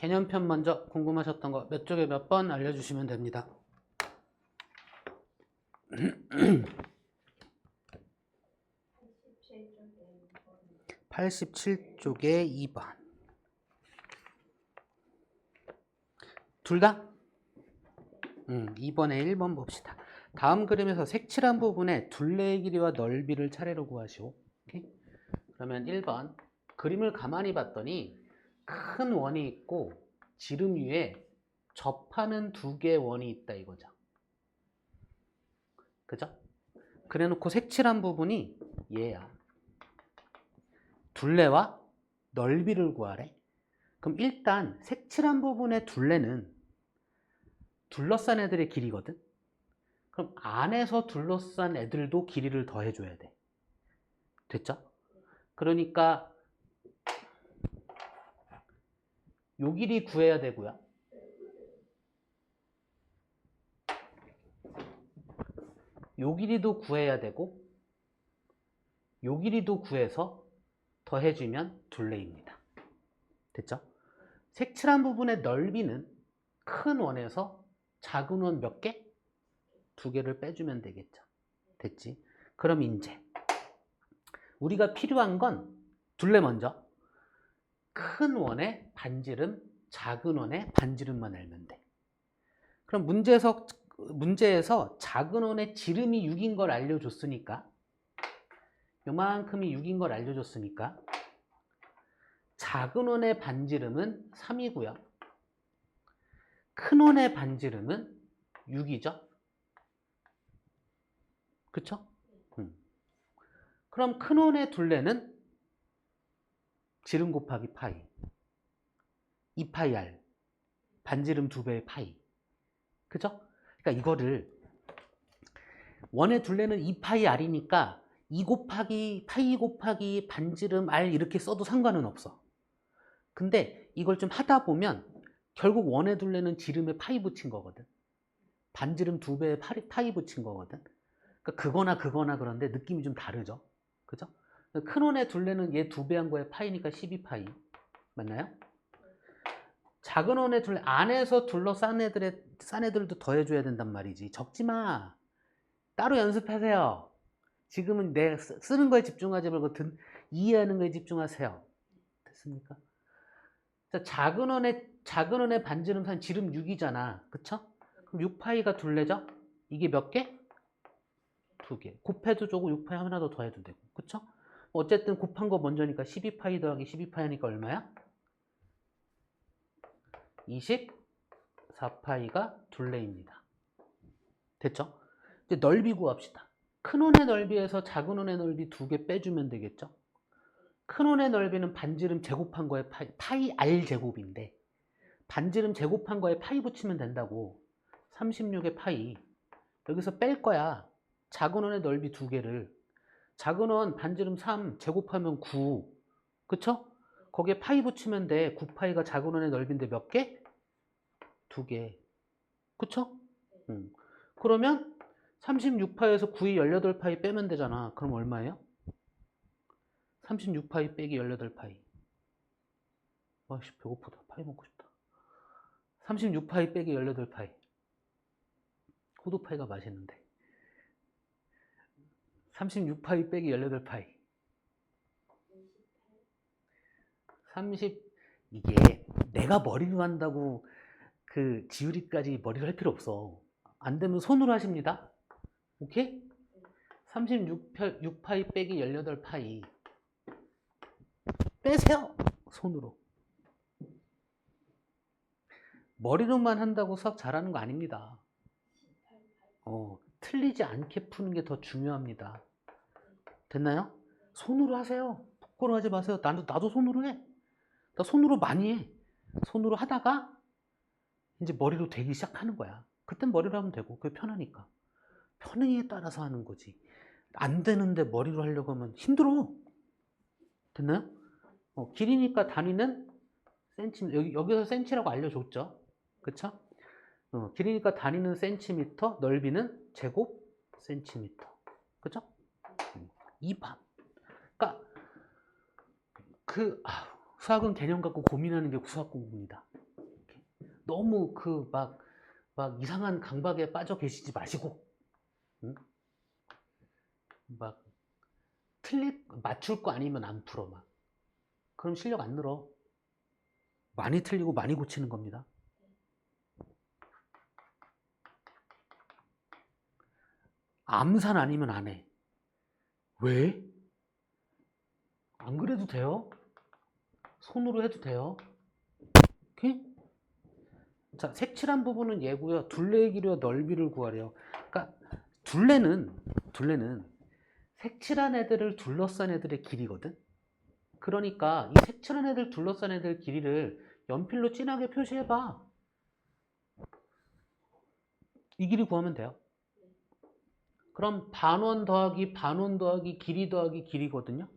개념편 먼저 궁금하셨던 거 몇 쪽에 몇 번 알려주시면 됩니다. 87쪽에 2번. 둘 다? 2번에 1번 봅시다. 다음 그림에서 색칠한 부분에 둘레의 길이와 넓이를 차례로 구하시오. 오케이? 그러면 1번. 그림을 가만히 봤더니 큰 원이 있고 지름 위에 접하는 두 개의 원이 있다 이거죠. 그죠? 그래 놓고 색칠한 부분이 얘야. 둘레와 넓이를 구하래. 그럼 일단 색칠한 부분의 둘레는 둘러싼 애들의 길이거든. 그럼 안에서 둘러싼 애들도 길이를 더해줘야 돼. 됐죠? 그러니까 요 길이 구해야 되고요. 요 길이도 구해야 되고 요 길이도 구해서 더해주면 둘레입니다. 됐죠? 색칠한 부분의 넓이는 큰 원에서 작은 원 몇 개? 두 개를 빼주면 되겠죠. 됐지? 그럼 이제 우리가 필요한 건 둘레 먼저. 큰 원의 반지름, 작은 원의 반지름만 알면 돼. 그럼 문제에서 작은 원의 지름이 6인 걸 알려줬으니까 요만큼이 6인 걸 알려줬으니까 작은 원의 반지름은 3이고요. 큰 원의 반지름은 6이죠. 그쵸? 그럼 큰 원의 둘레는 지름 곱하기 파이 2파이 r 반지름 2배의 파이. 그죠? 그러니까 이거를 원의 둘레는 2파이 r이니까 2 곱하기 파이 곱하기 반지름 r 이렇게 써도 상관은 없어. 근데 이걸 좀 하다 보면 결국 원의 둘레는 지름에 파이 붙인 거거든. 반지름 2배에 파이 붙인 거거든. 그러니까 그거나 그런데 느낌이 좀 다르죠. 그죠? 큰 원의 둘레는 얘 2배 한 거에 파이니까 12파이. 맞나요? 작은 원의 둘레 안에서 둘러싼 애들도 더해줘야 된단 말이지. 적지 마. 따로 연습하세요. 지금은 내 쓰는 거에 집중하지 말고 이해하는 거에 집중하세요. 됐습니까? 자, 작은 원의 반지름 지름 6이잖아. 그쵸? 그럼 6파이가 둘레죠? 이게 몇 개? 2개. 곱해도 되고 6파이 하나 더 더해도 되고. 그쵸? 어쨌든 곱한 거 먼저니까 12파이 더하기 12파이 하니까 얼마야? 24파이가 둘레입니다. 됐죠? 이제 넓이 구합시다. 큰 원의 넓이에서 작은 원의 넓이 2개 빼주면 되겠죠? 큰 원의 넓이는 반지름 제곱한 거에 파이 r 제곱인데 반지름 제곱한 거에 파이 붙이면 된다고. 36의 파이. 여기서 뺄 거야. 작은 원의 넓이 2개를. 작은 원 반지름 3 제곱하면 9. 그쵸? 거기에 파이 붙이면 돼. 9파이가 작은 원의 넓이인데 몇 개? 2개. 그쵸? 그러면 36파이에서 9이 18파이 빼면 되잖아. 그럼 얼마예요? 36파이 빼기 18파이. 아씨 배고프다. 파이 먹고 싶다. 36파이 빼기 18파이. 호두파이가 맛있는데. 36파이 빼기 18파이. 이게 내가 머리로 한다고 그 지우리까지 머리로 할 필요 없어. 안 되면 손으로 하십니다. 오케이? 36파이 빼기 18파이. 빼세요. 손으로. 머리로만 한다고 수학 잘하는 거 아닙니다. 틀리지 않게 푸는 게 더 중요합니다. 됐나요? 손으로 하세요. 부끄러워하지 마세요. 나도 손으로 해. 나 손으로 많이 해. 손으로 하다가 이제 머리로 되기 시작하는 거야. 그땐 머리로 하면 되고 그게 편하니까. 편의에 따라서 하는 거지. 안 되는데 머리로 하려고 하면 힘들어. 됐나요? 길이니까 단위는 센티미터. 여기서 센치라고 알려줬죠. 그쵸? 길이니까 단위는 센티미터, 넓이는 제곱 센티미터. 그죠? 2번. 그러니까 수학은 개념 갖고 고민하는 게 수학 공부입니다. 너무 막 이상한 강박에 빠져 계시지 마시고, 응? 막 맞출 거 아니면 안 풀어 막. 그럼 실력 안 늘어. 많이 틀리고 많이 고치는 겁니다. 암산 아니면 안 해. 왜? 안 그래도 돼요? 손으로 해도 돼요? 오케이? 자, 색칠한 부분은 얘고요. 둘레의 길이와 넓이를 구하래요. 그러니까 둘레는 색칠한 애들을 둘러싼 애들의 길이거든. 그러니까 이 색칠한 애들 둘러싼 애들 길이를 연필로 진하게 표시해봐. 이 길이 구하면 돼요. 그럼 반원 더하기 반원 더하기 길이 더하기 길이거든요.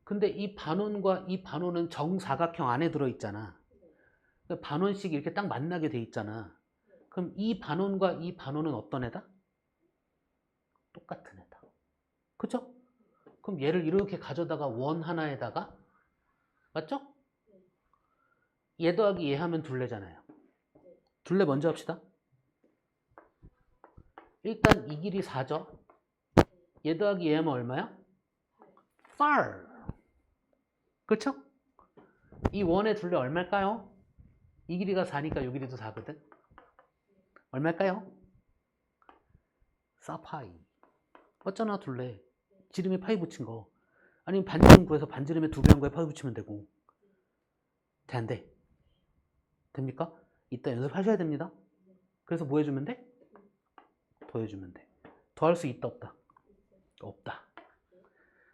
근데 이 반원과 이 반원은 정사각형 안에 들어있잖아. 반원씩 이렇게 딱 만나게 돼 있잖아. 그럼 이 반원과 이 반원은 어떤 애다? 똑같은 애다. 그죠? 그럼 얘를 이렇게 가져다가 원 하나에다가, 맞죠? 얘 더하기 얘 하면 둘레잖아요. 둘레 먼저 합시다. 일단 이 길이 4죠. 얘 더하기 얘 하면 얼마야? 8. 그쵸? 이 원의 둘레 얼마일까요? 이 길이가 4니까 이 길이도 4거든. 얼마일까요? 4파이. 어쩌나 둘레. 지름에 파이 붙인 거. 아니면 반지름 구해서 반지름에 2배 한 거에 파이 붙이면 되고. 돼, 안 돼? 됩니까? 이따 연습하셔야 됩니다. 그래서 뭐 해주면 돼? 더해주면 돼. 더할 수 있다, 없다? 없다.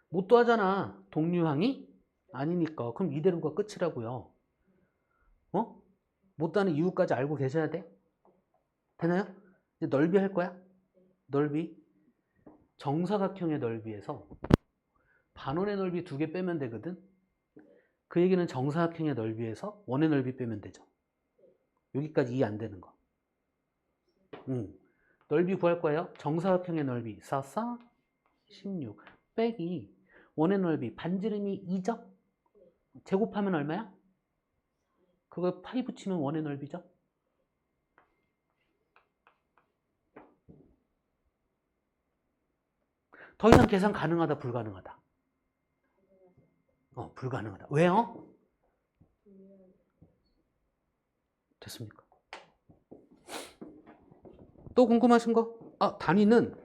못 더하잖아. 동류항이 아니니까. 그럼 이대로가 끝이라고요. 어? 못 더하는 이유까지 알고 계셔야 돼. 되나요? 이제 넓이 할 거야. 넓이. 정사각형의 넓이에서 반원의 넓이 2개 빼면 되거든. 그 얘기는 정사각형의 넓이에서 원의 넓이 빼면 되죠. 여기까지 이해 안 되는 거. 넓이 구할 거예요. 정사각형의 넓이 4, 4, 16 빼기 원의 넓이 반지름이 2죠? 제곱하면 얼마야? 그거 파이 붙이면 원의 넓이죠? 더 이상 계산 가능하다, 불가능하다? 불가능하다. 왜요? 됐습니까? 또 궁금하신 거? 단위는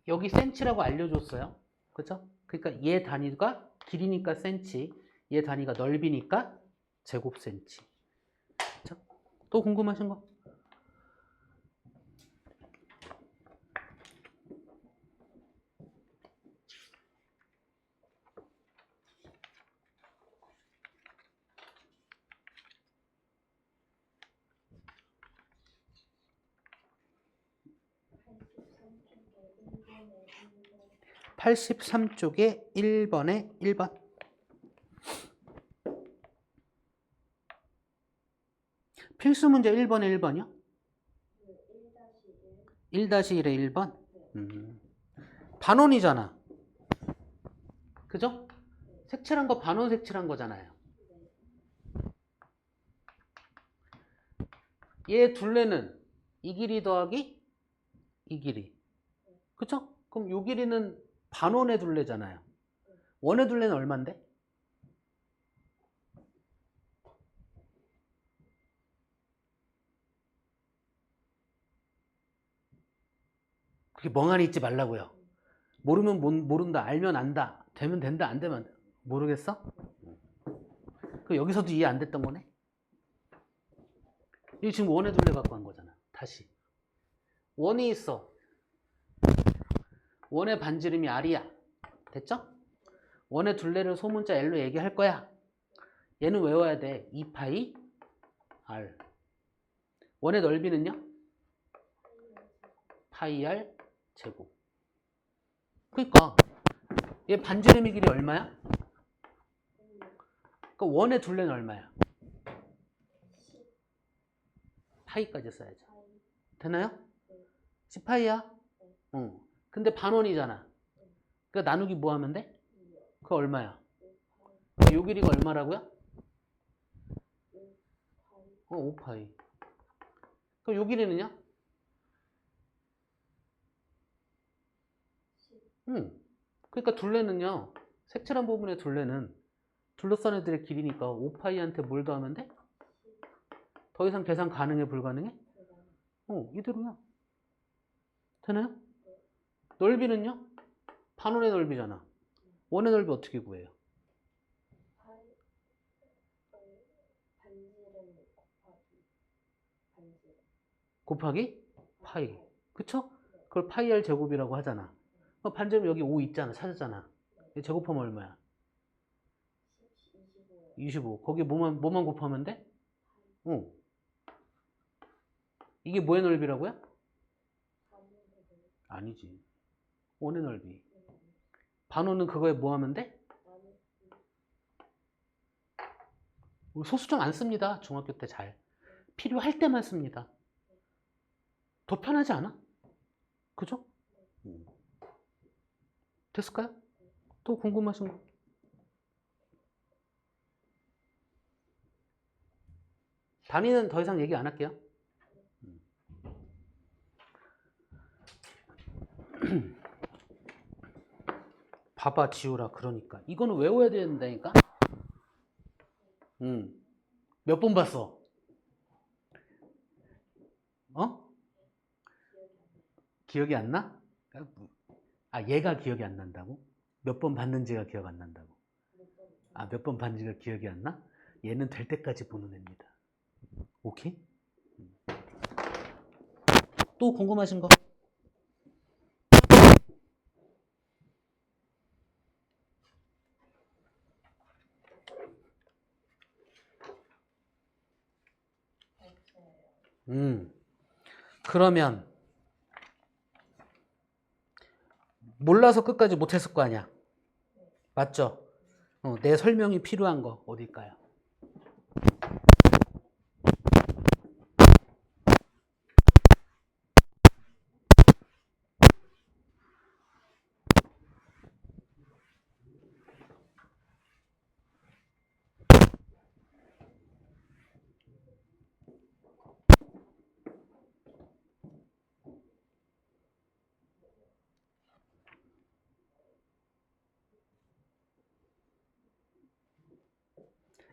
여기 센치라고 알려줬어요. 그죠? 그러니까 얘 단위가 길이니까 센치, 얘 단위가 넓이니까 제곱 센치. 그쵸? 또 궁금하신 거? (83쪽에) 1번에 1번. 필수 문제 1번에 1번이요? 1-1에 1번? 반원이잖아. 그죠? 색칠한 거 반원 색칠한 거잖아요. 얘 둘레는 이 길이 더하기 이 길이. 그쵸? 그럼 요 길이는 반원의 둘레잖아요. 원의 둘레는 얼만데? 그렇게 멍하니 있지 말라고요. 모르면 모른다, 알면 안다, 되면 된다, 안 되면 모르겠어? 그 여기서도 이해 안 됐던 거네? 이 지금 원의 둘레 갖고 한 거잖아. 다시. 원이 있어. 원의 반지름이 R이야. 됐죠? 원의 둘레를 소문자 L로 얘기할 거야. 얘는 외워야 돼. 2파이 R. 원의 넓이는요? 파이 R 제곱. 그러니까 얘 반지름의 길이 얼마야? 그러니까 원의 둘레는 얼마야? 파이까지 써야죠. 되나요? 10파이야? 응. 근데 반원이잖아. 그러니까 나누기 뭐 하면 돼? 그거 얼마야? 요 길이가 얼마라고요? 5파이. 그럼 요 길이는요? 그러니까 둘레는요. 색칠한 부분의 둘레는 둘러싼 애들의 길이니까 5파이한테 뭘 더하면 돼? 더 이상 계산 가능해, 불가능해? 이대로야. 되나요? 넓이는요? 반원의 넓이잖아. 원의 넓이 어떻게 구해요? 곱하기 파이. 그쵸? 그걸 파이 r 제곱이라고 하잖아. 반지름 여기 5 있잖아. 찾았잖아. 제곱하면 얼마야? 25. 거기 뭐만 곱하면 돼? 이게 뭐의 넓이라고요? 아니지. 원의 넓이. 반원은 그거에 뭐 하면 돼? 우리 소수점 안 씁니다. 중학교 때 잘. 필요할 때만 씁니다. 더 편하지 않아? 그죠? 됐을까요? 또 궁금하신 거? 단위는 더 이상 얘기 안 할게요. 봐봐 지우라 그러니까. 이거는 외워야 된다니까? 몇 번 봤어? 기억이 안 나? 얘가 기억이 안 난다고? 몇 번 봤는지가 기억 안 난다고? 몇 번 봤는지가 기억이 안 나? 얘는 될 때까지 보는 애입니다. 오케이? 또 궁금하신 거? 그러면 몰라서 끝까지 못했을 거 아니야. 맞죠? 내 설명이 필요한 거 어딜까요?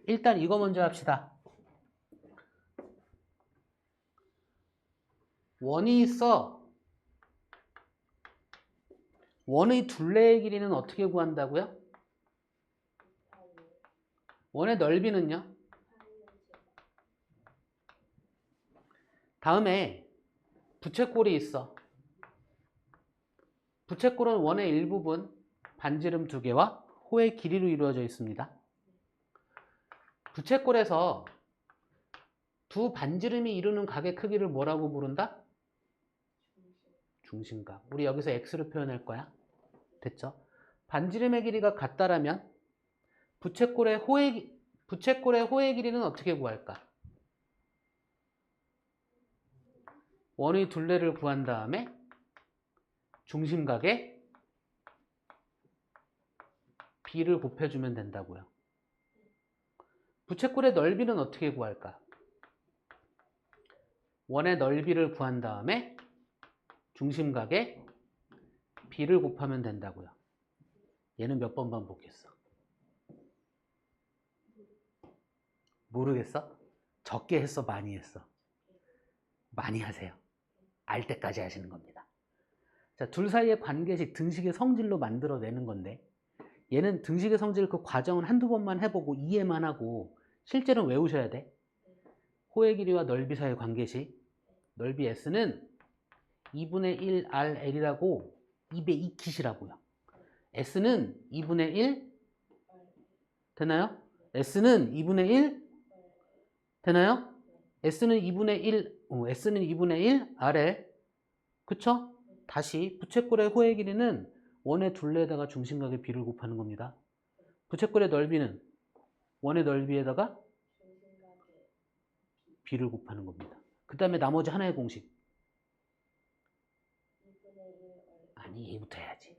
일단 이거 먼저 합시다. 원이 있어. 원의 둘레의 길이는 어떻게 구한다고요? 원의 넓이는요? 다음에 부채꼴이 있어. 부채꼴은 원의 일부분, 반지름 2개와 호의 길이로 이루어져 있습니다. 부채꼴에서 두 반지름이 이루는 각의 크기를 뭐라고 부른다? 중심각. 우리 여기서 x로 표현할 거야. 됐죠? 반지름의 길이가 같다라면 부채꼴의 호의 길이는 어떻게 구할까? 원의 둘레를 구한 다음에 중심각에 b를 곱해주면 된다고요. 부채꼴의 넓이는 어떻게 구할까? 원의 넓이를 구한 다음에 중심각에 b를 곱하면 된다고요. 얘는 몇 번 반복했어? 모르겠어? 적게 했어? 많이 했어? 많이 하세요. 알 때까지 하시는 겁니다. 자, 둘 사이의 관계식, 등식의 성질로 만들어내는 건데 얘는 등식의 성질 그 과정은 한두 번만 해보고 이해만 하고 실제로는 외우셔야 돼. 호의 길이와 넓이 사이의 관계식. 넓이 S는 2분의 1 RL이라고 입에 익히시라고요. S는 2분의 1 되나요? S는 2분의 1 되나요? S는 2분의 1 S는 2분의 1 RL 그쵸? 다시 부채꼴의 호의 길이는 원의 둘레에다가 중심각의 b를 곱하는 겁니다. 부채꼴의 넓이는 원의 넓이에다가 b를 곱하는 겁니다. 그 다음에 나머지 하나의 공식. 아니 얘부터 해야지.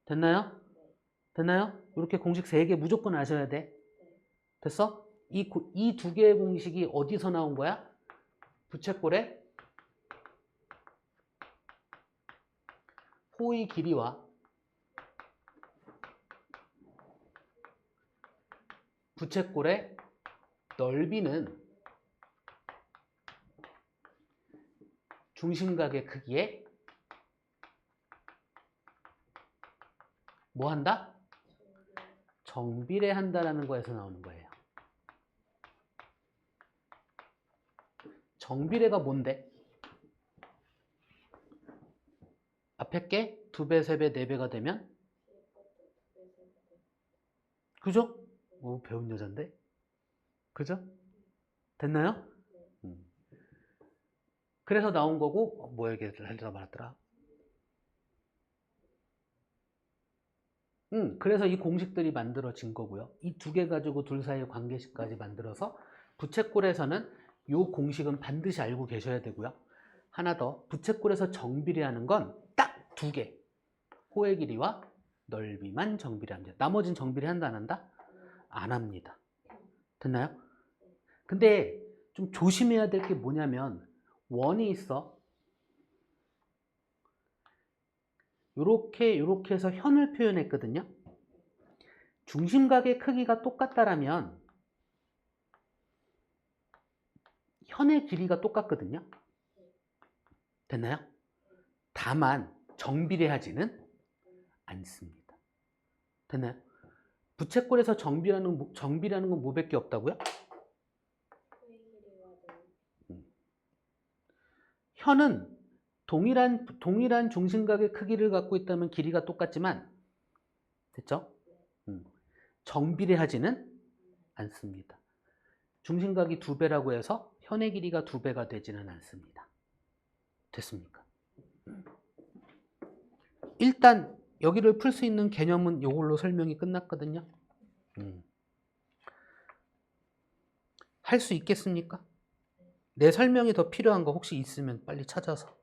됐나요? 됐나요? 이렇게 공식 3개 무조건 아셔야 돼. 됐어? 이 두 개의 공식이 어디서 나온 거야? 부채꼴의 호의 길이와 부채꼴의 넓이는 중심각의 크기에 뭐 한다? 정비례한다라는 거에서 나오는 거예요. 정비례가 뭔데? 앞에 게 2배, 3배, 4배가 되면? 그죠? 오, 배운 여잔데? 그죠? 됐나요? 그래서 나온 거고, 뭐 얘기를 하려다 말았더라? 그래서 이 공식들이 만들어진 거고요. 이 두 개 가지고 둘 사이의 관계식까지 만들어서 부채꼴에서는 이 공식은 반드시 알고 계셔야 되고요. 하나 더, 부채꼴에서 정비례하는 건 딱 두 개. 호의 길이와 넓이만 정비례합니다. 나머지는 정비례한다 안 한다? 안 합니다. 됐나요? 근데 좀 조심해야 될 게 뭐냐면 원이 있어. 요렇게 해서 현을 표현했거든요. 중심각의 크기가 똑같다라면 현의 길이가 똑같거든요. 됐나요? 다만 정비례하지는 않습니다. 됐나요? 부채꼴에서 정비라는 건 뭐밖에 없다고요? 현은 동일한 중심각의 크기를 갖고 있다면 길이가 똑같지만, 됐죠? 정비례하지는 않습니다. 중심각이 2배라고 해서 현의 길이가 2배가 되지는 않습니다. 됐습니까? 일단 여기를 풀 수 있는 개념은 이걸로 설명이 끝났거든요. 할 수 있겠습니까? 내 설명이 더 필요한 거 혹시 있으면 빨리 찾아서.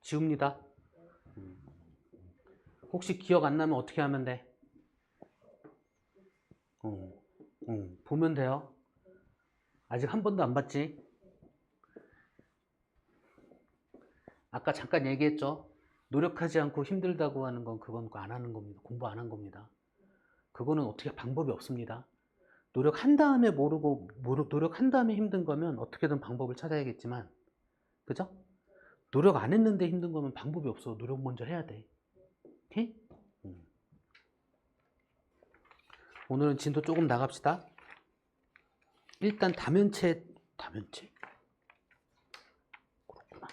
지웁니다. 혹시 기억 안 나면 어떻게 하면 돼? 보면 돼요. 아직 한 번도 안 봤지? 아까 잠깐 얘기했죠? 노력하지 않고 힘들다고 하는 건 그건 안 하는 겁니다. 공부 안 한 겁니다. 그거는 어떻게 방법이 없습니다. 노력한 다음에 모르고 노력한 다음에 힘든 거면 어떻게든 방법을 찾아야겠지만, 그죠? 노력 안 했는데 힘든 거면 방법이 없어. 노력 먼저 해야 돼. 오케이? 오늘은 진도 조금 나갑시다. 일단 다면체 그렇구나.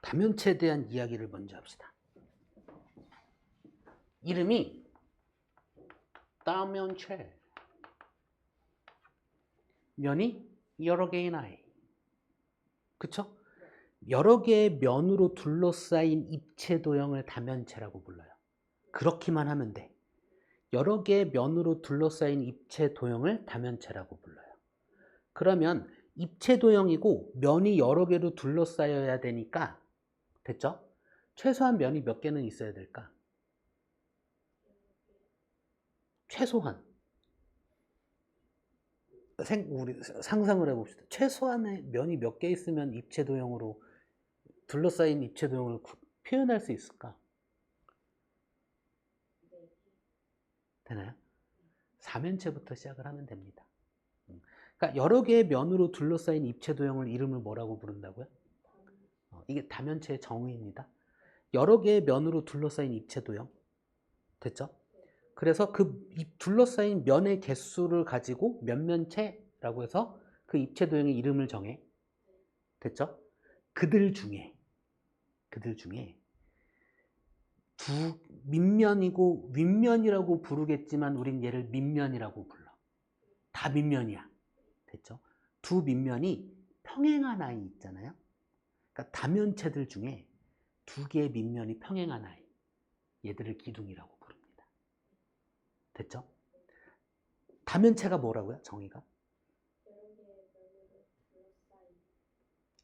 다면체에 대한 이야기를 먼저 합시다. 이름이 다면체. 면이 여러 개의 나이. 그쵸? 여러 개의 면으로 둘러싸인 입체 도형을 다면체라고 불러요. 그렇기만 하면 돼. 여러 개의 면으로 둘러싸인 입체 도형을 다면체라고 불러요. 그러면 입체 도형이고 면이 여러 개로 둘러싸여야 되니까, 됐죠? 최소한 면이 몇 개는 있어야 될까? 최소한. 우리 상상을 해봅시다. 최소한의 면이 몇 개 있으면 입체 도형으로 둘러싸인 입체 도형을 표현할 수 있을까? 되나요? 4면체부터 시작을 하면 됩니다. 그러니까 여러 개의 면으로 둘러싸인 입체 도형을 이름을 뭐라고 부른다고요? 이게 다면체의 정의입니다. 여러 개의 면으로 둘러싸인 입체 도형. 됐죠? 그래서 그 둘러싸인 면의 개수를 가지고 면면체라고 해서 그 입체 도형의 이름을 정해. 됐죠? 그들 중에 밑면이고 윗면이라고 부르겠지만 우린 얘를 밑면이라고 불러. 다 밑면이야. 됐죠? 두 밑면이 평행한 아이 있잖아요. 그러니까 다면체들 중에 두 개의 밑면이 평행한 아이. 얘들을 기둥이라고 부릅니다. 됐죠? 다면체가 뭐라고요? 정의가?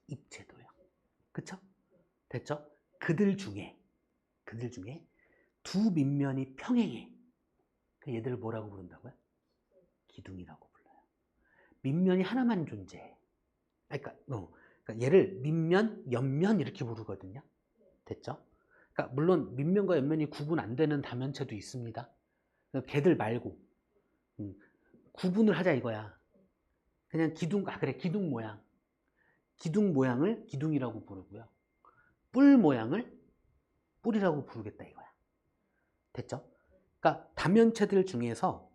입체도요. 그쵸? 됐죠? 그들 중에 두 밑면이 평행해. 얘들을 뭐라고 부른다고요? 기둥이라고 불러요. 밑면이 하나만 존재해. 그러니까 얘를 밑면, 옆면 이렇게 부르거든요. 됐죠? 그러니까 물론 밑면과 옆면이 구분 안 되는 다면체도 있습니다. 걔들 말고 구분을 하자 이거야. 그냥 그래, 기둥 모양. 기둥 모양을 기둥이라고 부르고요. 뿔 모양을 뿔이라고 부르겠다 이거야. 됐죠? 그러니까 다면체들 중에서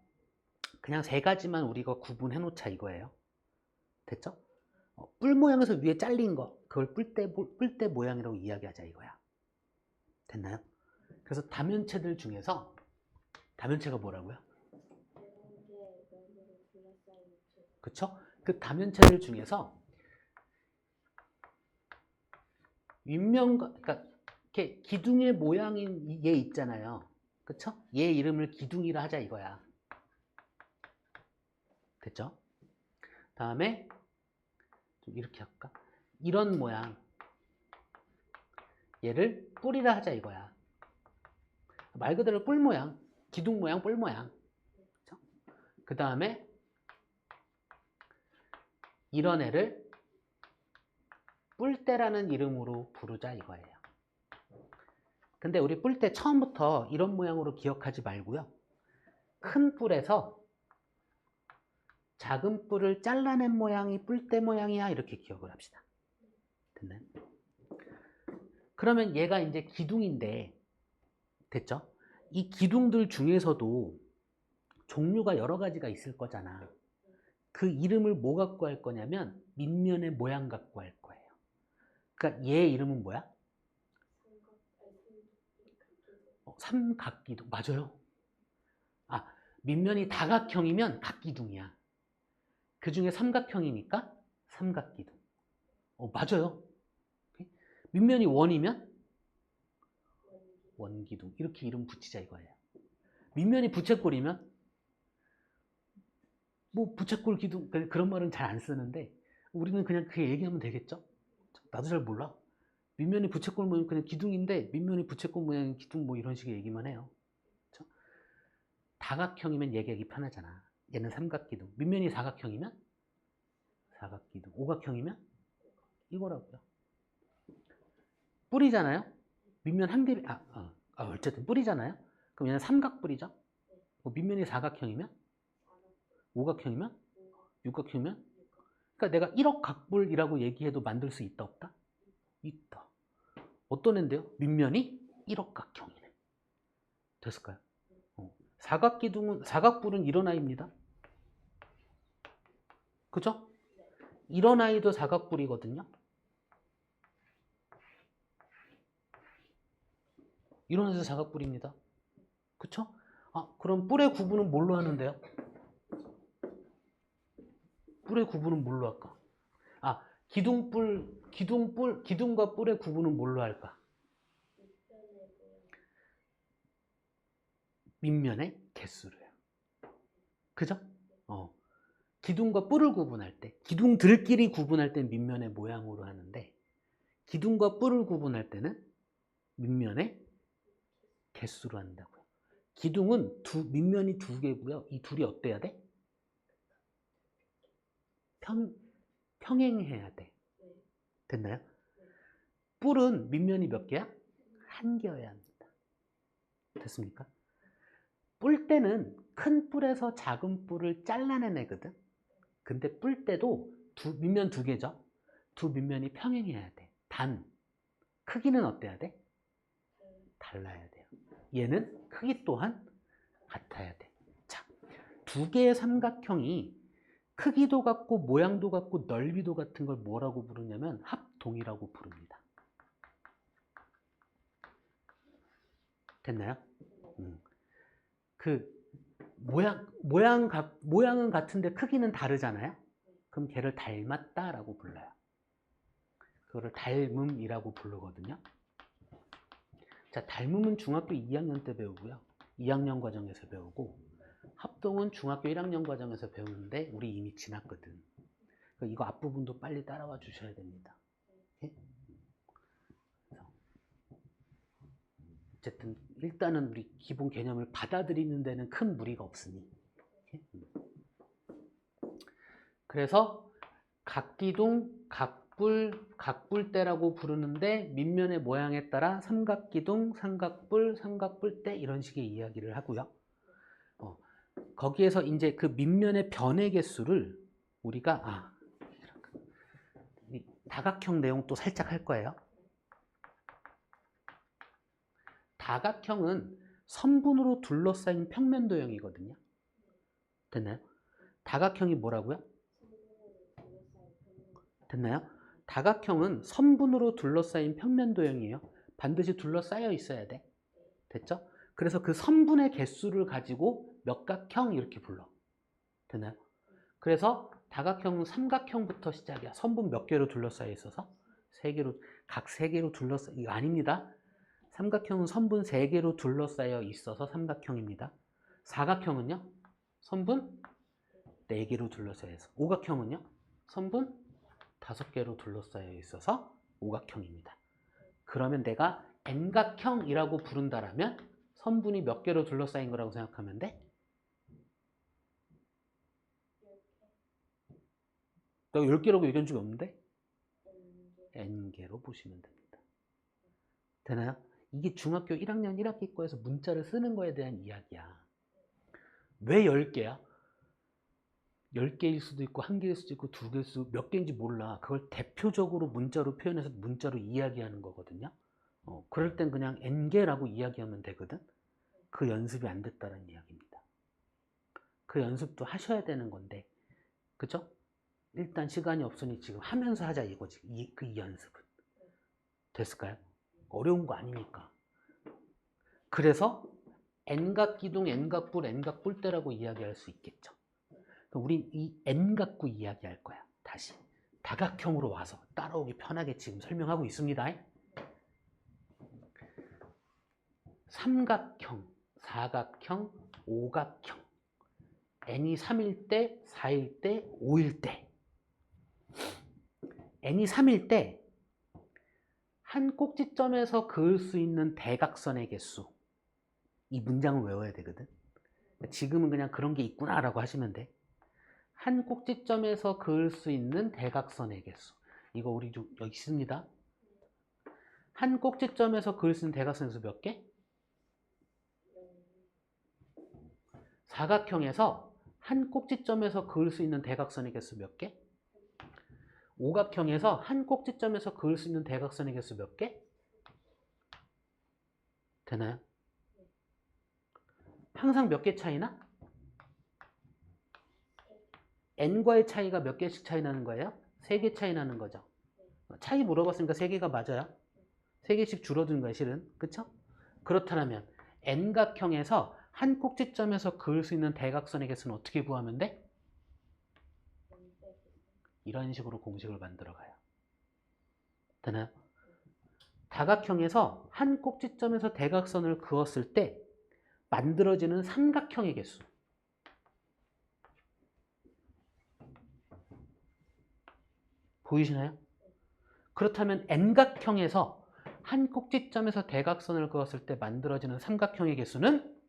그냥 세 가지만 우리가 구분해 놓자 이거예요. 됐죠? 뿔 모양에서 위에 잘린 거, 그걸 뿔대 모양이라고 이야기하자 이거야. 됐나요? 그래서 다면체들 중에서 다면체가 뭐라고요? 그쵸? 그 다면체들 중에서 윗면과, 그러니까 이렇게 기둥의 모양인 얘 있잖아요. 그쵸? 얘 이름을 기둥이라 하자 이거야. 됐죠? 다음에 좀 이렇게 할까? 이런 모양, 얘를 뿔이라 하자 이거야. 말 그대로 뿔 모양, 기둥 모양, 뿔 모양. 그 다음에 이런 애를 뿔대라는 이름으로 부르자 이거예요. 근데 우리 뿔대 처음부터 이런 모양으로 기억하지 말고요. 큰 뿔에서 작은 뿔을 잘라낸 모양이 뿔대 모양이야 이렇게 기억을 합시다. 됐나요? 그러면 얘가 이제 기둥인데 됐죠? 이 기둥들 중에서도 종류가 여러 가지가 있을 거잖아. 그 이름을 뭐 갖고 할 거냐면 밑면의 모양 갖고 할 거예요. 그러니까 얘 이름은 뭐야? 삼각기둥. 맞아요. 밑면이 다각형이면 각기둥이야. 그 중에 삼각형이니까 삼각기둥. 맞아요. 밑면이 원이면 원기둥. 이렇게 이름 붙이자 이거예요. 밑면이 부채꼴이면 뭐 부채꼴 기둥 그런 말은 잘 안 쓰는데 우리는 그냥 그 얘기하면 되겠죠? 나도 잘 몰라. 밑면이 부채꼴 모양 그냥 기둥인데 밑면이 부채꼴 모양 기둥 뭐 이런 식의 얘기만 해요. 그렇죠? 다각형이면 얘기하기 편하잖아. 얘는 삼각기둥. 밑면이 사각형이면 사각기둥. 오각형이면 이거라고요. 뿔이잖아요. 밑면 한 개, 어쨌든 뿔이잖아요. 그럼 얘는 삼각뿔이죠. 밑면이 사각형이면 오각형이면 육각형이면 그러니까 내가 1억 각뿔이라고 얘기해도 만들 수 있다 없다? 있다. 어떤 애인데요? 밑면이 1억 각형이네. 됐을까요? 사각뿔은 이런 아이입니다. 그죠? 이런 아이도 사각뿔이거든요. 이런 애도 사각뿔입니다. 그쵸? 그럼 뿔의 구분은 뭘로 하는데요? 뿔의 구분은 뭘로 할까? 기둥과 뿔의 구분은 뭘로 할까? 밑면의 개수로요. 그죠? 기둥과 뿔을 구분할 때, 기둥들끼리 구분할 때는 밑면의 모양으로 하는데, 기둥과 뿔을 구분할 때는 밑면의 개수로 한다고요. 기둥은 밑면이 두 개고요. 이 둘이 어때야 돼? 평행해야 돼. 됐나요? 뿔은 밑면이 몇 개야? 한 개여야 합니다. 됐습니까? 뿔대는 큰 뿔에서 작은 뿔을 잘라낸 애거든. 근데 뿔대도 밑면 두 개죠. 두 밑면이 평행해야 돼. 단 크기는 어때야 돼? 달라야 돼요. 얘는 크기 또한 같아야 돼. 자, 두 개의 삼각형이 크기도 같고 모양도 같고 넓이도 같은 걸 뭐라고 부르냐면 합동이라고 부릅니다. 됐나요? 그 모양은 같은데 크기는 다르잖아요. 그럼 걔를 닮았다라고 불러요. 그거를 닮음이라고 부르거든요. 자, 닮음은 중학교 2학년 때 배우고요. 2학년 과정에서 배우고 합동은 중학교 1학년 과정에서 배우는데 우리 이미 지났거든. 이거 앞부분도 빨리 따라와 주셔야 됩니다. 예? 어쨌든 일단은 우리 기본 개념을 받아들이는 데는 큰 무리가 없으니. 예? 그래서 각기둥, 각불, 각불대라고 부르는데 밑면의 모양에 따라 삼각기둥, 삼각불, 삼각불대 이런 식의 이야기를 하고요. 거기에서 이제 그 밑면의 변의 개수를 우리가 다각형 내용 또 살짝 할 거예요. 다각형은 선분으로 둘러싸인 평면 도형이거든요. 됐나요? 다각형이 뭐라고요? 됐나요? 다각형은 선분으로 둘러싸인 평면 도형이에요. 반드시 둘러싸여 있어야 돼. 됐죠? 그래서 그 선분의 개수를 가지고 몇각형 이렇게 불러. 됐나요? 그래서 다각형은 삼각형부터 시작이야. 선분 몇 개로 둘러싸여 있어서? 각 3개로 둘러싸여, 이거 아닙니다. 삼각형은 선분 3개로 둘러싸여 있어서 삼각형입니다. 사각형은요? 선분 4개로 둘러싸여 있어서. 오각형은요? 선분 5개로 둘러싸여 있어서 오각형입니다. 그러면 내가 N각형이라고 부른다라면 선분이 몇 개로 둘러싸인 거라고 생각하면 돼? 내가 10개라고 얘기한 적이 없는데? N개로 보시면 됩니다. 되나요? 이게 중학교 1학년 1학기 거에서 문자를 쓰는 거에 대한 이야기야. 왜 10개야? 10개일 수도 있고 1개일 수도 있고 2개일 수도 있고 몇 개인지 몰라. 그걸 대표적으로 문자로 표현해서 문자로 이야기하는 거거든요. 그럴 땐 그냥 N개라고 이야기하면 되거든. 그 연습이 안 됐다는 이야기입니다. 그 연습도 하셔야 되는 건데, 그죠? 일단 시간이 없으니 지금 하면서 하자 이거지. 이 연습은. 됐을까요? 어려운 거 아니니까. 그래서 N각기둥, N각불, N각불대라고 이야기할 수 있겠죠. 우린 이 N각구 이야기할 거야. 다시 다각형으로 와서 따라오기 편하게 지금 설명하고 있습니다. 삼각형, 사각형, 오각형. N이 3일 때, 4일 때, 5일 때. N이 3일 때 한 꼭지점에서 그을 수 있는 대각선의 개수. 이 문장을 외워야 되거든. 지금은 그냥 그런 게 있구나 라고 하시면 돼. 한 꼭지점에서 그을 수 있는 대각선의 개수. 이거 우리 좀 여기 있습니다. 한 꼭지점에서 그을 수 있는 대각선의 수 몇 개? 사각형에서 한 꼭지점에서 그을 수 있는 대각선의 개수 몇 개? 오각형에서 한 꼭지점에서 그을 수 있는 대각선의 개수 몇 개? 되나요? 항상 몇 개 차이나? N과의 차이가 몇 개씩 차이 나는 거예요? 3개 차이 나는 거죠. 차이 물어봤으니까 3개가 맞아요. 3개씩 줄어든 거예요, 실은. 그쵸? 그렇다면 N각형에서 한 꼭지점에서 그을 수 있는 대각선의 개수는 어떻게 구하면 돼? 이런 식으로 공식을 만들어 가요. 되나요? 다각형에서 한 꼭지점에서 대각선을 그었을 때 만들어지는 삼각형의 개수. 보이시나요? 그렇다면 N각형에서 한 꼭지점에서 대각선을 그었을 때 만들어지는 삼각형의 개수는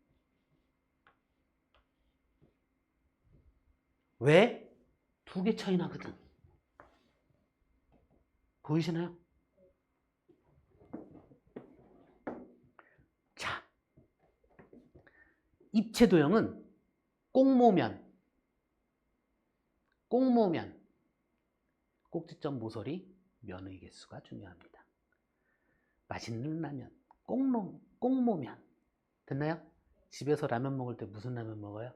왜? 2개 차이 나거든. 보이시나요? 자, 입체도형은 꽁모면, 꼭지점 모서리, 면의 개수가 중요합니다. 맛있는 라면, 꽁모면. 됐나요? 집에서 라면 먹을 때 무슨 라면 먹어요?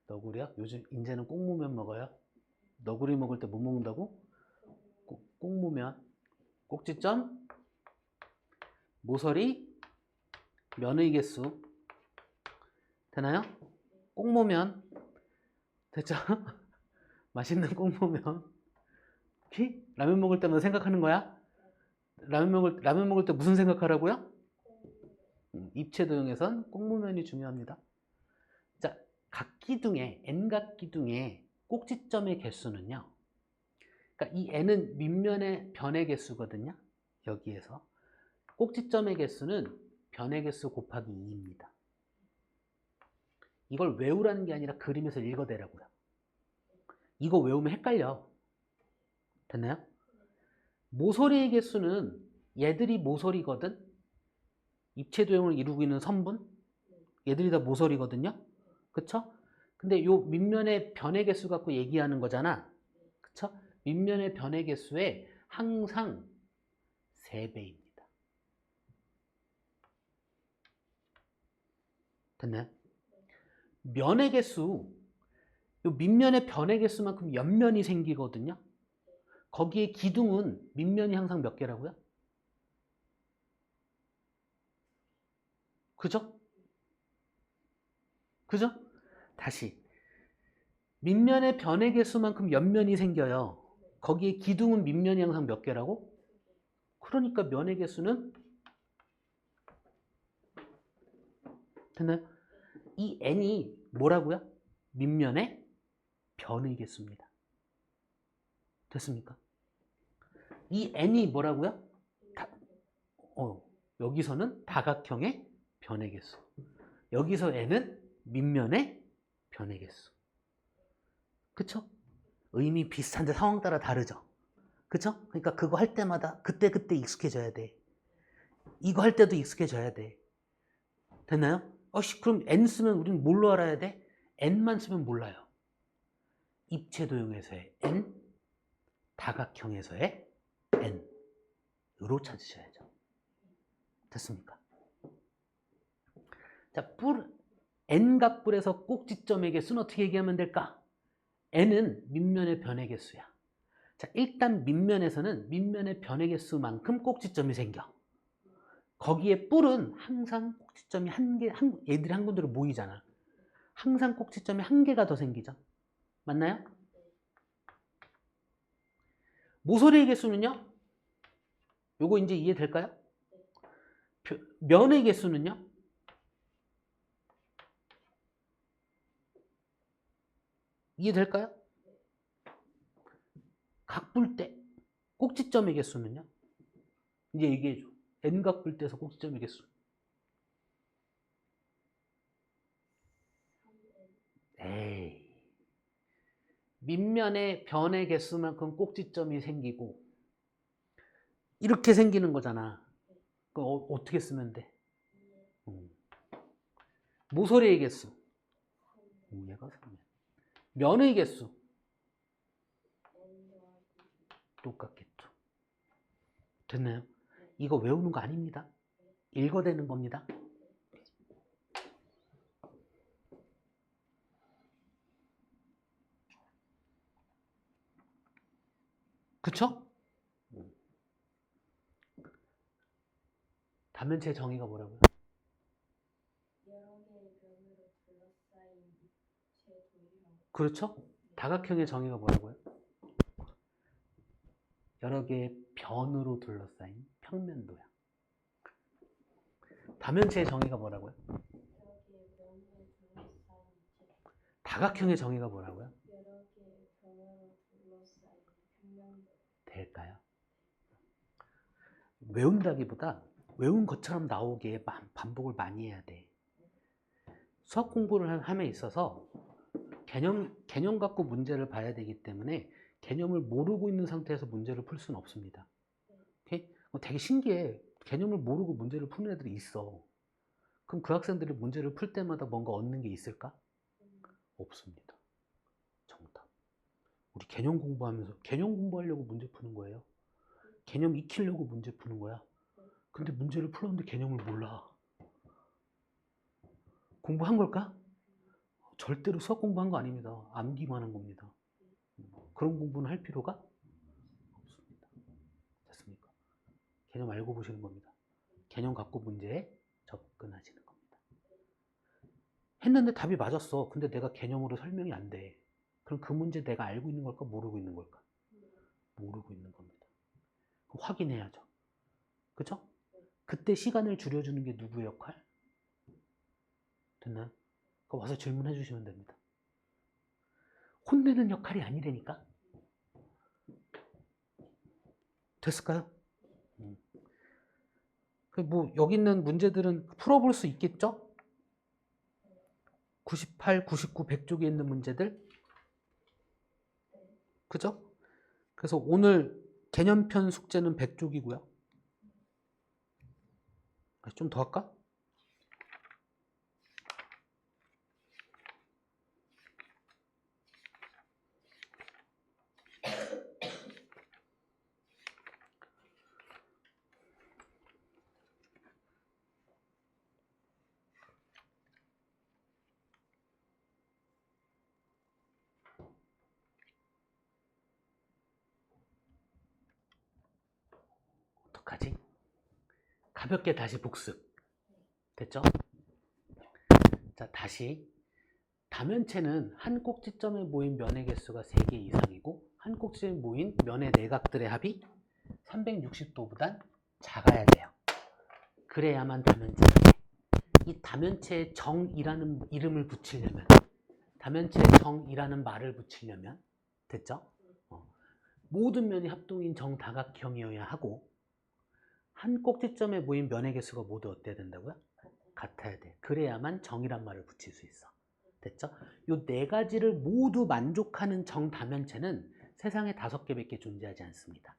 너구리요? 요즘 이제는 꽁무면 먹어요. 너구리 먹을 때 뭐 먹는다고? 꽁무면. 꼭지점, 모서리, 면의 개수. 되나요? 꽁무면. 됐죠? 맛있는 꽁무면. 라면 먹을 때마다 생각하는 거야? 라면 먹을 때 무슨 생각하라고요? 입체도형에선 꽁무면이 중요합니다. 각 기둥의 n각 기둥의 꼭지점의 개수는요. 그러니까 이 n은 밑면의 변의 개수거든요. 여기에서 꼭지점의 개수는 변의 개수 곱하기 2입니다. 이걸 외우라는 게 아니라 그림에서 읽어대라고요. 이거 외우면 헷갈려. 됐나요? 모서리의 개수는 얘들이 모서리거든. 입체 도형을 이루고 있는 선분. 얘들이 다 모서리거든요. 그쵸? 근데 요 밑면의 변의 개수 갖고 얘기하는 거잖아. 그쵸? 밑면의 변의 개수에 항상 3배입니다. 됐나요? 면의 개수, 요 밑면의 변의 개수만큼 옆면이 생기거든요. 거기에 기둥은 밑면이 항상 몇 개라고요? 그죠? 그죠? 다시. 밑면의 변의 개수만큼 옆면이 생겨요. 거기에 기둥은 밑면이 항상 몇 개라고? 그러니까 면의 개수는 됐나요? 이 n이 뭐라고요? 밑면의 변의 개수입니다. 됐습니까? 이 n이 뭐라고요? 여기서는 다각형의 변의 개수. 여기서 n은 밑면의 변의 개수. 그쵸? 의미 비슷한데 상황 따라 다르죠? 그쵸? 그러니까 그거 할 때마다 그때그때 익숙해져야 돼. 이거 할 때도 익숙해져야 돼. 됐나요? 그럼 n 쓰면 우리는 뭘로 알아야 돼? n만 쓰면 몰라요. 입체 도형에서의 n, 다각형에서의 n으로 찾으셔야죠. 됐습니까? 자, n각뿔에서 꼭지점의 개수는 어떻게 얘기하면 될까? n은 밑면의 변의 개수야. 자, 일단 밑면에서는 밑면의 변의 개수만큼 꼭지점이 생겨. 거기에 뿔은 항상 꼭지점이 얘들이 한 군데로 모이잖아. 항상 꼭지점이 한 개가 더 생기죠. 맞나요? 모서리의 개수는요? 요거 이제 이해될까요? 면의 개수는요? 이해될까요? 각뿔 때 꼭지점의 개수는요? 이제 얘기해줘. n각뿔 때에서 꼭지점의 개수. 에이. 밑면의 변의 개수만큼 꼭지점이 생기고 이렇게 생기는 거잖아. 그럼 어떻게 쓰면 돼? 모서리의 개수. 얘가 3이야. 면의 개수. 똑같겠죠. 됐나요? 이거 외우는 거 아닙니다. 읽어대는 겁니다. 그쵸? 단면체의 정의가 뭐라고요? 그렇죠? 다각형의 정의가 뭐라고요? 여러 개의 변으로 둘러싸인 평면도야. 다면체의 정의가 뭐라고요? 다각형의 정의가 뭐라고요? 될까요? 외운다기보다 외운 것처럼 나오게 반복을 많이 해야 돼. 수학 공부를 함에 있어서 개념 갖고 문제를 봐야 되기 때문에 개념을 모르고 있는 상태에서 문제를 풀 수는 없습니다. 오케이? 되게 신기해. 개념을 모르고 문제를 푸는 애들이 있어. 그럼 그 학생들이 문제를 풀 때마다 뭔가 얻는 게 있을까? 없습니다. 정답. 우리 개념 공부하면서 개념 공부하려고 문제 푸는 거예요. 개념 익히려고 문제 푸는 거야. 근데 문제를 풀었는데 개념을 몰라. 공부한 걸까? 절대로 수학 공부한 거 아닙니다. 암기만 한 겁니다. 그런 공부는 할 필요가 없습니다. 됐습니까? 개념 알고 보시는 겁니다. 개념 갖고 문제에 접근하시는 겁니다. 했는데 답이 맞았어. 근데 내가 개념으로 설명이 안 돼. 그럼 그 문제 내가 알고 있는 걸까? 모르고 있는 걸까? 모르고 있는 겁니다. 그럼 확인해야죠. 그쵸? 그때 시간을 줄여주는 게 누구의 역할? 됐나요? 와서 질문해 주시면 됩니다. 혼내는 역할이 아니라니까. 됐을까요? 뭐 여기 있는 문제들은 풀어볼 수 있겠죠? 98, 99, 100쪽에 있는 문제들. 그죠? 그래서 오늘 개념편 숙제는 100쪽이고요. 좀 더 할까? 어떡하지? 가볍게 다시 복습. 됐죠? 자, 다시. 다면체는 한 꼭지점에 모인 면의 개수가 3개 이상이고 한 꼭지점에 모인 면의 내각들의 합이 360도보단 작아야 돼요. 그래야만 다면체가 돼. 이 다면체에 정이라는 이름을 붙이려면, 다면체에 정이라는 말을 붙이려면, 됐죠? 모든 면이 합동인 정다각형이어야 하고 한 꼭지점에 모인 면의 개수가 모두 어때야 된다고요? 같아야 돼. 그래야만 정이란 말을 붙일 수 있어. 됐죠? 요 네 가지를 모두 만족하는 정다면체는 세상에 5개밖에 존재하지 않습니다.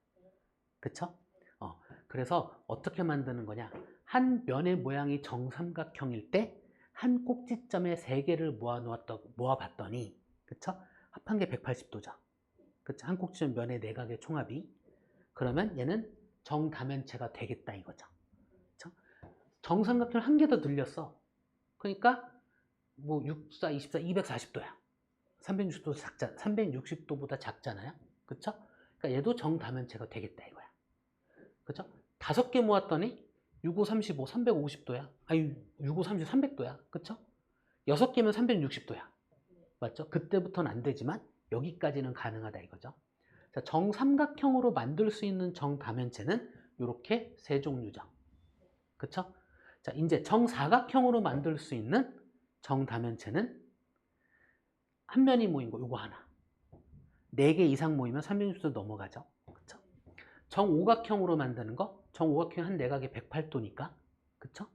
그쵸? 그래서 어떻게 만드는 거냐? 한 면의 모양이 정삼각형일 때 한 꼭지점에 3개를 모아봤더니, 그쵸? 합한 게 180도죠. 그쵸? 한 꼭지점 면의 내각의 총합이. 그러면 얘는 정다면체가 되겠다 이거죠. 그쵸? 정삼각형을 한 개 더 늘렸어. 그러니까 뭐 64, 24, 240도야. 360도보다 작잖아요. 그쵸? 그러니까 얘도 정다면체가 되겠다 이거야. 그쵸? 5개 모았더니 65, 35, 350도야. 아니 65, 30, 300도야. 그쵸? 6개면 360도야. 맞죠? 그때부터는 안 되지만 여기까지는 가능하다 이거죠. 자, 정삼각형으로 만들 수 있는 정다면체는 이렇게 3종류죠. 그쵸? 자, 이제 정사각형으로 만들 수 있는 정다면체는 한 면이 모인 거 요거 하나. 4개 이상 모이면 360도 넘어가죠. 그쵸? 정오각형으로 만드는 거, 정오각형 한 내각이 108도니까, 그쵸?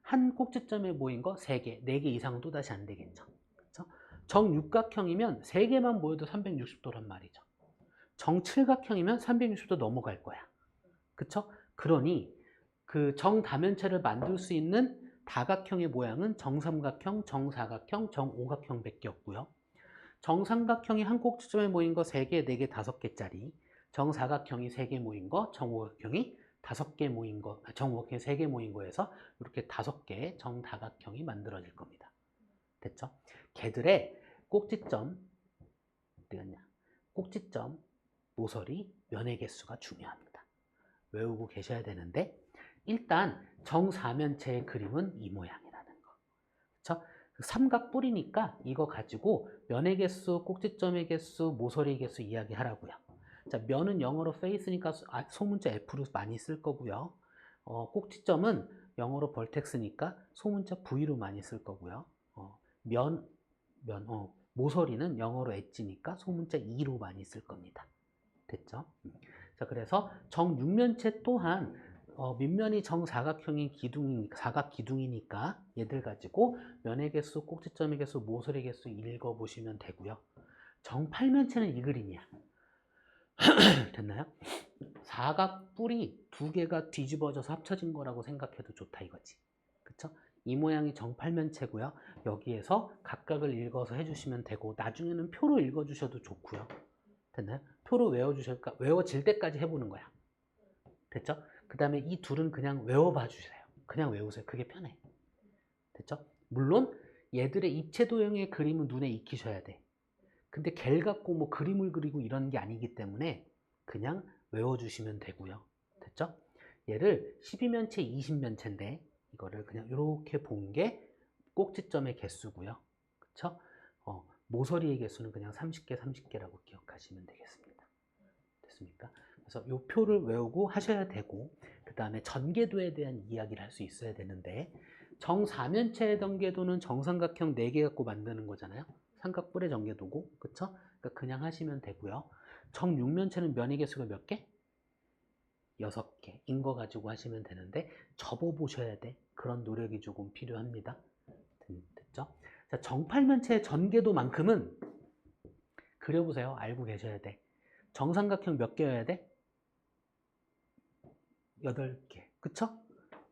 한 꼭지점에 모인 거 3개, 4개 이상은 또다시 안 되겠죠. 그쵸? 정육각형이면 3개만 모여도 360도란 말이죠. 정칠각형이면 360도 넘어갈 거야. 그쵸? 그러니 그 정다면체를 만들 수 있는 다각형의 모양은 정삼각형, 정사각형, 정오각형밖에 없고요. 정삼각형이 한 꼭지점에 모인 거 3개, 4개, 5개짜리, 정사각형이 3개 모인 거, 정오각형이 5개 모인 거, 정오각형이 3개 모인 거에서 이렇게 5개의 정다각형이 만들어질 겁니다. 됐죠? 걔들의 꼭지점, 어디 갔냐? 꼭지점, 모서리, 면의 개수가 중요합니다. 외우고 계셔야 되는데 일단 정사면체의 그림은 이 모양이라는 거. 그렇죠? 삼각 뿌리니까 이거 가지고 면의 개수, 꼭지점의 개수, 모서리 개수 이야기하라고요. 자, 면은 영어로 face니까 소문자 F로 많이 쓸 거고요. 꼭지점은 영어로 vertex니까 소문자 V로 많이 쓸 거고요. 모서리는 영어로 엣지니까 소문자 E로 많이 쓸 겁니다. 됐죠? 자, 그래서 정육면체 또한 밑면이 정사각형인 사각 기둥이니까 얘들 가지고 면의 개수, 꼭지점의 개수, 모서리 개수 읽어보시면 되고요. 정팔면체는 이 그림이야. 됐나요? 사각 뿔이 2개가 뒤집어져서 합쳐진 거라고 생각해도 좋다 이거지. 그쵸? 이 모양이 정팔면체고요. 여기에서 각각을 읽어서 해주시면 되고 나중에는 표로 읽어주셔도 좋고요. 됐나요? 표로 외워질 때까지 해보는 거야. 됐죠? 그 다음에 이 둘은 그냥 외워봐 주세요. 그냥 외우세요. 그게 편해. 됐죠? 물론 얘들의 입체 도형의 그림은 눈에 익히셔야 돼. 근데 겔 갖고 뭐 그림을 그리고 이런 게 아니기 때문에 그냥 외워주시면 되고요. 됐죠? 얘를 12면체, 20면체인데 이거를 그냥 이렇게 본 게 꼭지점의 개수고요. 그쵸? 모서리의 개수는 그냥 30개, 30개라고 기억하시면 되겠습니다. 됐습니까? 그래서 이 표를 외우고 하셔야 되고 그 다음에 전개도에 대한 이야기를 할 수 있어야 되는데 정사면체의 전개도는 정삼각형 4개 갖고 만드는 거잖아요. 삼각뿔의 전개도고, 그쵸? 그러니까 그냥 하시면 되고요. 정육면체는 면의 개수가 몇 개? 6개인 거 가지고 하시면 되는데 접어보셔야 돼. 그런 노력이 조금 필요합니다. 됐죠? 자, 정팔면체의 전개도만큼은 그려보세요. 알고 계셔야 돼. 정삼각형 몇 개여야 돼? 8개. 그쵸?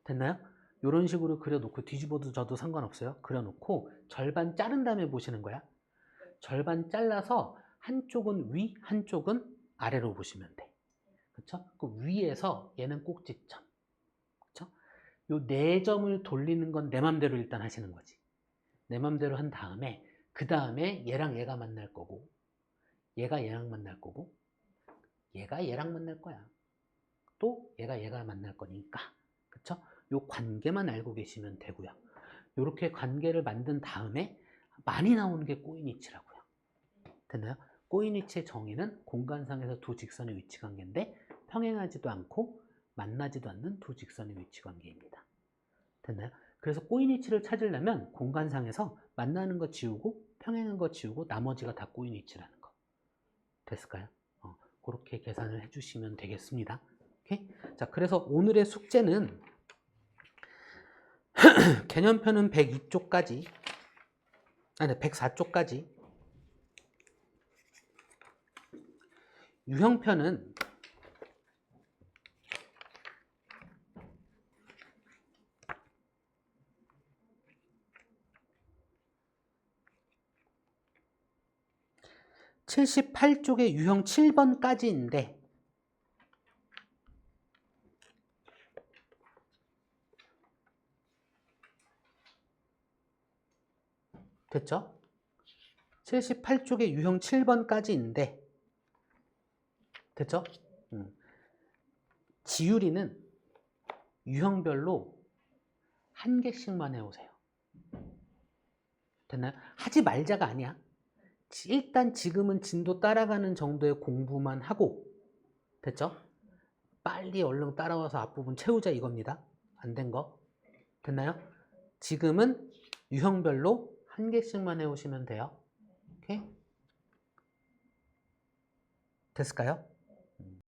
됐나요? 이런 식으로 그려놓고 뒤집어도 져도 상관없어요. 그려놓고 절반 자른 다음에 보시는 거야. 절반 잘라서 한쪽은 위, 한쪽은 아래로 보시면 돼. 그쵸? 그 위에서 얘는 꼭지점. 그쵸? 요 4점을 돌리는 건 내 맘대로 일단 하시는 거지. 내 맘대로 한 다음에 그 다음에 얘랑 얘가 만날 거고 얘가 얘랑 만날 거고 얘가 얘랑 만날 거야. 또 얘가 만날 거니까. 그쵸? 요 관계만 알고 계시면 되고요. 요렇게 관계를 만든 다음에 많이 나오는 게 꼬인위치라고요. 됐나요? 꼬인위치의 정의는 공간상에서 두 직선의 위치 관계인데 평행하지도 않고 만나지도 않는 두 직선의 위치 관계입니다. 됐나요? 그래서 꼬인위치를 찾으려면 공간상에서 만나는 거 지우고 평행한 거 지우고 나머지가 다 꼬인위치라는 거. 됐을까요? 그렇게 계산을 해주시면 되겠습니다. 오케이? 자, 그래서 오늘의 숙제는 개념표는 102쪽까지, 아니 104쪽까지, 유형표는 (78쪽의) 유형 7번까지인데 됐죠? 78쪽의 유형 7번까지인데 됐죠? 지유리는 유형별로 한 개씩만 해오세요. 됐나요? 하지 말자가 아니야. 일단 지금은 진도 따라가는 정도의 공부만 하고 됐죠? 빨리 얼른 따라와서 앞부분 채우자 이겁니다. 안 된 거. 됐나요? 지금은 유형별로 한 개씩만 해오시면 돼요. 오케이? 됐을까요?